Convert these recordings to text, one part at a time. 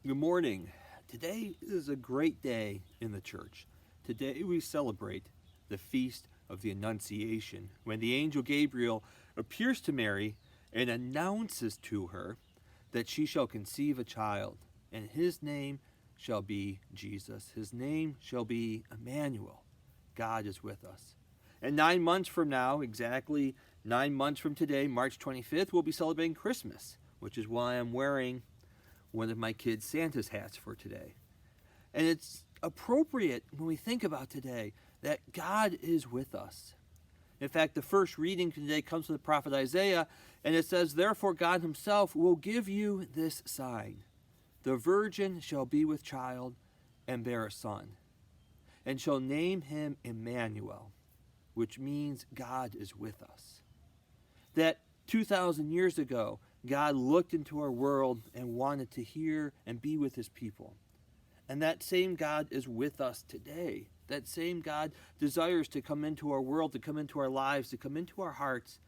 Good morning. Today is a great day in the church. Today we celebrate the feast of the Annunciation, when the angel Gabriel appears to Mary and announces to her that she shall conceive a child, and his name shall be Jesus. His name shall be Emmanuel. God is with us. And 9 months from now, exactly 9 months from today, March 25th, we'll be celebrating Christmas, which is why I'm wearing one of my kids' Santa's hats for today. And it's appropriate when we think about today that God is with us. In fact, the first reading today comes from the prophet Isaiah, and it says, "Therefore God himself will give you this sign. The virgin shall be with child and bear a son, and shall name him Emmanuel," which means God is with us. That 2,000 years ago, God looked into our world and wanted to hear and be with his people. And that same God is with us today. That same God desires to come into our world, to come into our lives, to come into our hearts,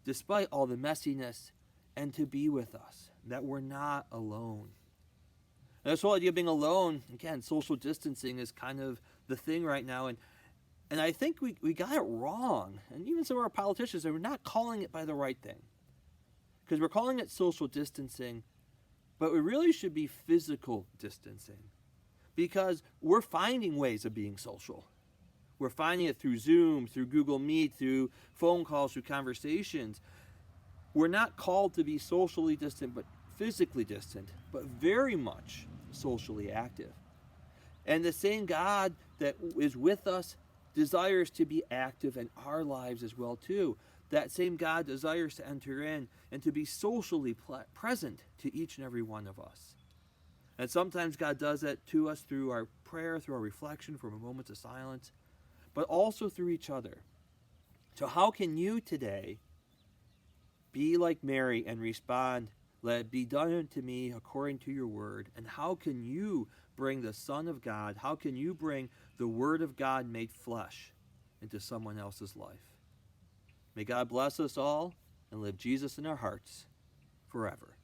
despite all the messiness, and to be with us, that we're not alone. And this whole idea of being alone, again, social distancing is kind of the thing right now. And I think we got it wrong. And even some of our politicians are not calling it by the right thing. Because we're calling it social distancing, but we really should be physical distancing. Because we're finding ways of being social. We're finding it through Zoom, through Google Meet, through phone calls, through conversations. We're not called to be socially distant, but physically distant, but very much socially active. And the same God that is with us desires to be active in our lives as well too. That same God desires to enter in and to be socially present to each and every one of us. And sometimes God does that to us through our prayer, through our reflection, from a moment of silence, but also through each other. So how can you today be like Mary and respond, "Let it be done unto me according to your word"? And how can you bring the Son of God, how can you bring the Word of God made flesh into someone else's life? May God bless us all and live Jesus in our hearts forever.